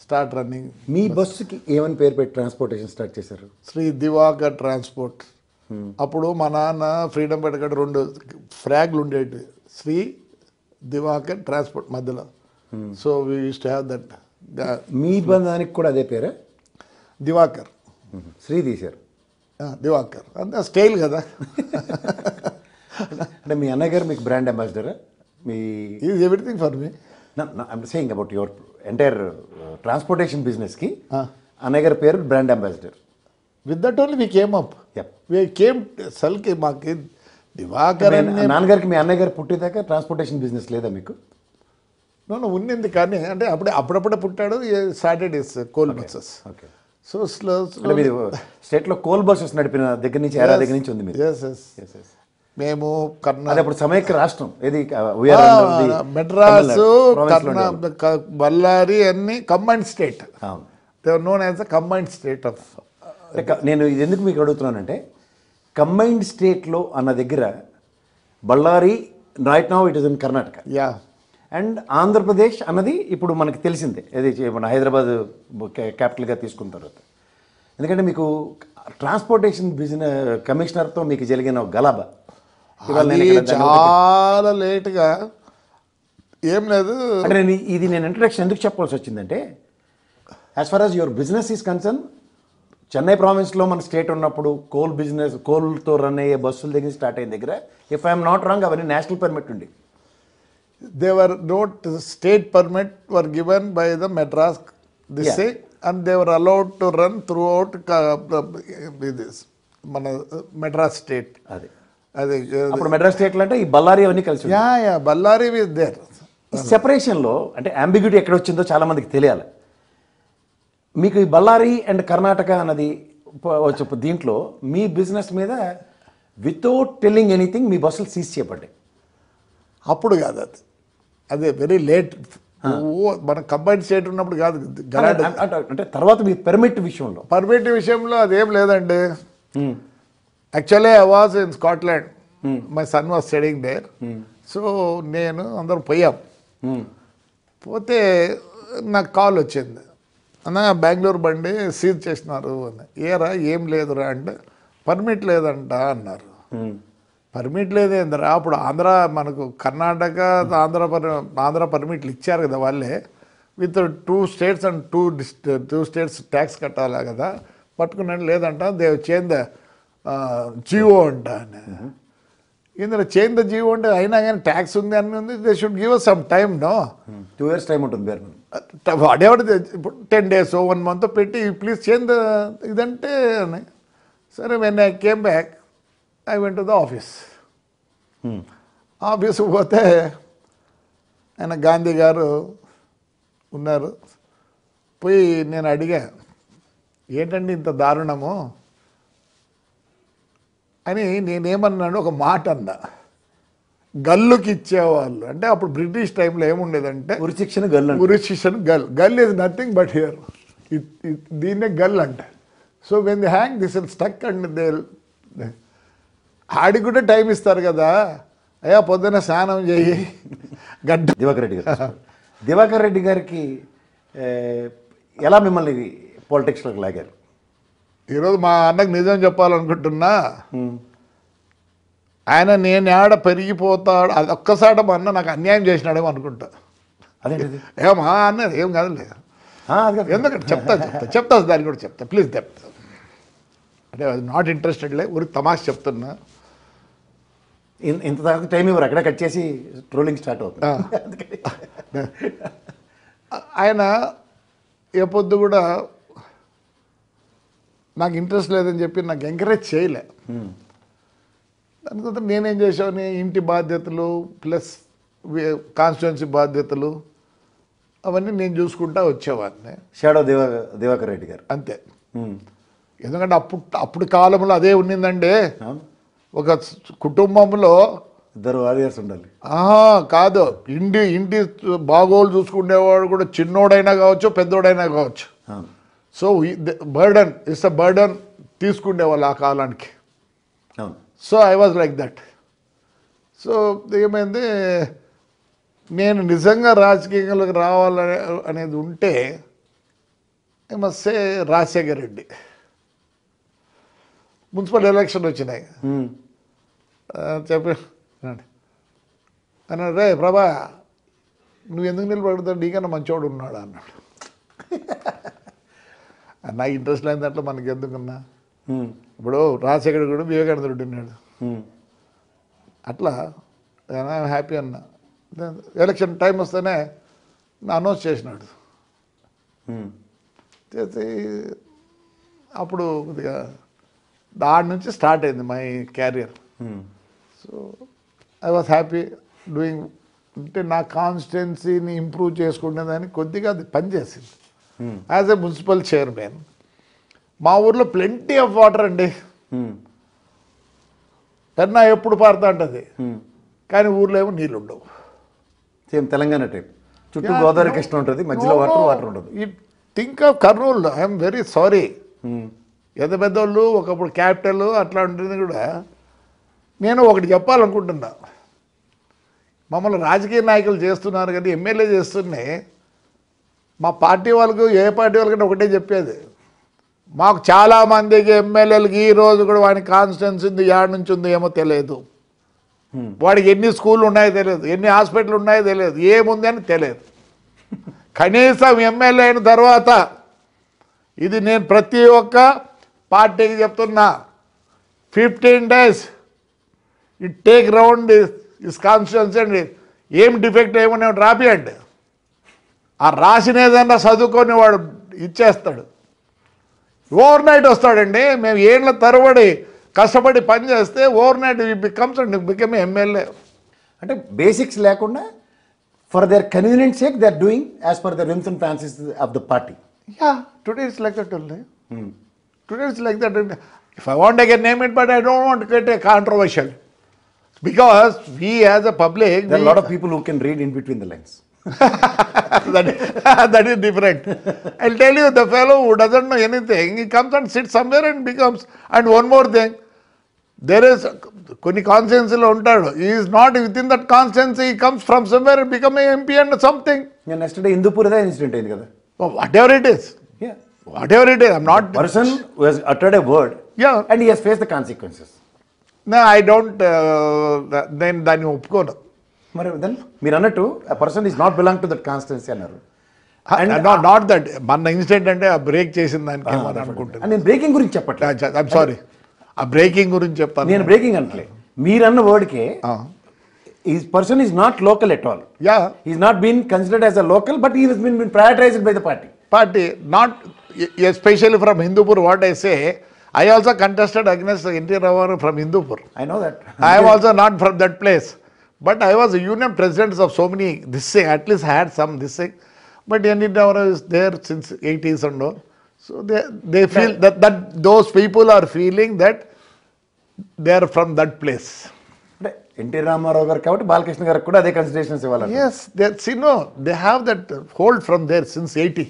Start running. మీ బస్సుకి ఏమని పేరు పెట్టి ట్రాన్స్పోర్టేషన్ స్టార్ట్ చేశారు? శ్రీ దివాకర్ ట్రాన్స్పోర్ట్. అప్పుడు మా నాన్న ఫ్రీడమ్ పెట్టగడ 2 ఫ్రాగ్లు ఉండేవి, శ్రీ దివాకర్ ట్రాన్స్పోర్ట్ మధ్యలో. So we used to have that. మీ బంధానికి కూడా అదే పేరా? దివాకర్. శ్రీ తీశారు. దివాకర్ అంతే స్టైల్ కదా. అంటే మీ అన్నయ్య గారు మీకు బ్రాండ్ అంబాసిడరా? Me is everything for me. I'm saying about your entire transportation బిజినెస్కి అన్నయ్య గారి పేరు brand ambassador. With that only we came up. We came అసలుకి మాకు దివాకర్ నాన్నగారికి మీ అన్నయ్య గారు పుట్టేదాకా ట్రాన్స్పోర్టేషన్ బిజినెస్ లేదా మీకు? ఉన్నింది కానీ అంటే అప్పుడప్పుడే పుట్టాడు. Started is coal buses. Okay. So slow మీరు స్టేట్లో కోల్ బస్సెస్ నడిపిన దగ్గర నుంచి ఏరా దగ్గర నుంచి ఉంది మీరు. మేము అది అప్పుడు సమైక్య రాష్ట్రం ఏది? మెడ్రాసు, బళ్ళారి అన్ని combined state. They are known as a combined state of. నేను ఇది ఎందుకు మీకు అడుగుతున్నానంటే కంబైన్డ్ స్టేట్లో అన్న దగ్గర Ballari right now it is in Karnataka. Yeah. And Andhra Pradesh అన్నది ఇప్పుడు మనకి తెలిసిందే, అది మన హైదరాబాద్ క్యాపిటల్గా తీసుకున్న తర్వాత. ఎందుకంటే మీకు ట్రాన్స్పోర్టేషన్ బిజినెస్ కమిషనర్తో మీకు జరిగిన గలాబా చాలా లేట్గా ఏం లేదు. అంటే నేను ఇంట్రడక్షన్ ఎందుకు చెప్పాల్సి వచ్చిందంటే as far as your business is concern, Chennai ప్రావిన్స్లో మన స్టేట్ ఉన్నప్పుడు కోల్తో రన్ అయ్యే బస్సుల దగ్గర స్టార్ట్ అయిన దగ్గర ఇఫ్ ఐఎమ్ నాట్ రాంగ్ అవన్నీ నేషనల్ పర్మిట్ ఉండి. They were note state permit were given by the Madras this and they were allowed to run through out మన మెడ్రాస్ స్టేట్. అది అప్పుడు మెడ్రాస్ స్టేట్లో అంటే ఈ బళ్ళారి అవన్నీ కలిసి. Ballari with their. సెపరేషన్లో అంటే అంబిగ్యూటీ ఎక్కడ వచ్చిందో చాలా మందికి తెలియాలి. మీకు ఈ బళ్ళారి అండ్ కర్ణాటక అన్నది దీంట్లో మీ బిజినెస్ మీద వితౌట్ టెల్లింగ్ ఎనీథింగ్ మీ బస్సులు సీజ్ చేయబడ్డాయి. అప్పుడు కాదు అది, అదే వెరీ లేట్. మన కంబైన్డ్ స్టేట్ ఉన్నప్పుడు కాదు. అంటే తర్వాత మీ పర్మిట్ విషయంలో అదేం లేదండి. Actually I was in Scotland, my son was studying there. So నేను అందరం పోయాం. పోతే నాకు కాల్ వచ్చింది, అన్న బెంగళూరు బండి సీజ్ చేసినారు అని. ఏరా ఏం లేదురా అంటే పర్మిట్ లేదంట అన్నారు. పర్మిట్ లేదేందిరా? అప్పుడు మనకు కర్ణాటక ఆంధ్ర పర్మిట్లు ఇచ్చారు కదా వాళ్ళే, with 2 states and 2 states tax కట్టాలా కదా. పట్టుకున్నాను లేదంట. దే చేంజ్ జియో అంట అని. ఇందులో చేంజ్ ద జియో అంటే అయినా కానీ ట్యాక్స్ ఉంది అని ఉంది. They should give us some time. 2 years time ఉంటుంది. వాడేవాడు ఇప్పుడు 10 days 1 month పెట్టి ప్లీజ్ చేంజ్ ఇదంటే అని. సరే when I came back I went to the office. ఆఫీస్కి పోతే ఆయన గాంధీ గారు ఉన్నారు. పోయి నేను అడిగా, ఏంటండి ఇంత దారుణము అని. నేనేమన్నాను, ఒక మాట అన్నా, గల్లుకి ఇచ్చేవాళ్ళు అంటే అప్పుడు బ్రిటిష్ టైంలో ఏముండేదంటే ఉరిశిక్షణ గల్ ఈజ్ నథింగ్ బట్ హియర్, దీన్నే గల్ అంట. So when the hang this will stuck and they ఆడికి కూడా టైం ఇస్తారు కదా. అయ్యా పొద్దున్న స్నానం చేయి గడ్డ. దివాకర్ రెడ్డి గారికి ఎలా మిమ్మల్ని పాలిటిక్స్లోకి లాగారు? ఈరోజు మా అన్నకు నిజం చెప్పాలనుకుంటున్నా, ఆయన నేను ఆడ పెరిగిపోతాడు అది ఒక్కసారి మా అన్న నాకు అన్యాయం చేసినాడేమో అనుకుంటా. అదే ఏమా అన్నది ఏం కాదులే. ఎందుకంటే చెప్తా దాన్ని కూడా చెప్తా ప్లీజ్ చెప్తా. అంటే అది నాట్ ఇంట్రెస్టెడ్లే, ఊరికి తమాష చెప్తున్నా. ఇంత టైం ఇవ్వరు, అక్కడ కట్ చేసి ట్రోలింగ్ స్టార్ట్ అవుతుంది. ఆయన ఏ పొద్దు కూడా నాకు ఇంట్రెస్ట్ లేదని చెప్పి నాకు ఎంకరేజ్ చేయలే. దానికోసం నేనేం చేసాను, ఇంటి బాధ్యతలు ప్లస్ కాన్స్టిట్యున్సీ బాధ్యతలు అవన్నీ నేను చూసుకుంటా వచ్చేవాడిని. షాడో దివాకర్ రెడ్డి గారు అంతే. ఎందుకంటే అప్పుడు కాలంలో అదే ఉన్నిందండి. ఒక కుటుంబంలో 2 warriors ఉండాలి. కాదు, ఇంటి బాగోలు చూసుకునేవాడు కూడా చిన్నోడైనా కావచ్చు పెద్దోడైనా కావచ్చు. So burden it's a burden తీసుకునేవాళ్ళు ఆ కాలానికి. So I was like that. So ఏమైంది, నేను నిజంగా రాజకీయాలకు రావాలనే అనేది ఉంటే I must say Rajasekhar Reddy. Municipal election వచ్చినాయి. చెప్పి అన్నాడు, రే ప్రభా నువ్వు ఎందుకు నిలబడుతావు, నీకన్నా మంచివాడు ఉన్నాడు అన్నాడు. నాకు ఇంట్రెస్ట్ లేని దాంట్లో మనకి ఎందుకున్నా, ఇప్పుడు రాజశేఖర్ కూడా వివేకానంద రెడ్డి ఉన్నాడు. అట్లా ఐఎమ్ హ్యాపీ అన్న. ఎలక్షన్ టైం వస్తేనే అనౌన్స్ చేసినాడు. చేసి అప్పుడు కొద్దిగా దాని నుంచి స్టార్ట్ అయింది my carrier. So I was happy doing. అంటే నా కాన్స్టిట్యున్సీని ఇంప్రూవ్ చేసుకునేదానికి కొద్దిగా అది పనిచేసింది. యాజ్ ఎ మున్సిపల్ చైర్మన్ మా ఊర్లో ప్లెంటీ ఆఫ్ వాటర్ అండి. పెన్నా ఎప్పుడు పారుతా ఉంటుంది, కానీ ఊర్లో ఏమో నీళ్ళు ఉండవు. సేమ్ తెలంగాణ టైప్, చుట్టూ గోదావరి కృష్ణ ఉంటుంది, మధ్యలో వాటర్ ఉండదు. ఈ think of Kurnool, I'm very sorry. పెద్ద పెద్దోళ్ళు ఒకప్పుడు క్యాపిటల్ అట్లా ఉంటుంది కూడా. నేను ఒకటి చెప్పాలనుకుంటున్నా, మమ్మల్ని రాజకీయ నాయకులు చేస్తున్నారు కానీ ఎమ్మెల్యే చేస్తున్నాయి. మా పార్టీ వాళ్ళకు ఏ పార్టీ వాళ్ళకంటే ఒకటే చెప్పేది, మాకు చాలామందికి ఎమ్మెల్యేలకి ఈరోజు కూడా వాడికి కాన్స్టిట్యున్సీ ఉంది, యాడ్ నుంచి ఉంది ఏమో తెలియదు, వాడికి ఎన్ని స్కూళ్ళు ఉన్నాయో తెలియదు, ఎన్ని హాస్పిటల్ ఉన్నాయో తెలియదు, ఏముంది అని తెలియదు. కనీసం ఎమ్మెల్యే అయిన తర్వాత ఇది నేను ప్రతి ఒక్క పార్టీకి చెప్తున్నా, 15 days it take round is constituency అండి, ఏం డిఫెక్ట్ ఏమన్నా రాపియండి. ఆ రాసిన ఏదన్నా చదువుకొని వాడు ఇచ్చేస్తాడు, ఓవర్ నైట్ వస్తాడండి. మేము ఏళ్ళ తరబడి కష్టపడి పని చేస్తే ఓవర్ నైట్ బికమ్ ఎమ్మెల్యే. అంటే బేసిక్స్ లేకుండా for their convenient sake they are doing as per the whims and fancies of the party. Yeah, today it's like that only. Today it's like that. If I want, I can name it, but I don't want to get a controversial. Because we as a public... There are a lot of people who can read in between the lines. that is different. I'll tell you, the fellow who doesn't know anything, he comes and sits somewhere and becomes... And one more thing, there is... Koni constituency lo untadu. He is not within that constituency, he comes from somewhere and become a MP and something. Yeah, next day Hindupur is an incident ayindi kada. Whatever it is. Yeah. Whatever it is, I'm not... Person who has uttered a word, yeah, and he has faced the consequences. No, I don't, then దాన్ని ఒప్పుకోను. మరి then మీరు అన్నట్టు a person is not belong to that constituency అన్నారు. And not that, మన incident అంటే ఆ break చేసిన దానికి అనుకుంటున్నాను. నేను బ్రేకింగ్ గురించి చెప్పట్లేదు. ఐఎమ్ సారీ, ఆ బ్రేకింగ్ గురించి చెప్తాను. నేను బ్రేకింగ్ అంటే మీరన్న వర్డ్కే ఈ person is not local at all. Yeah, is not been considered as a local, but he has been prioritised by the party. Not especially from Hindupur, what I say, I also contested against N.T. Ramaram from Hindupur. I know that. I am also not from that place. But I was a union president of so many, this thing, at least had some this thing. But N.T. Ramaram is there since 80s and all. So they feel that those people are feeling that they are from that place. అంటే NT Ramarao గారు కాబట్టి బాలకృష్ణ గారికి కూడా అదే considerations ఇవ్వాలి. Yes, they have that hold from there since 80.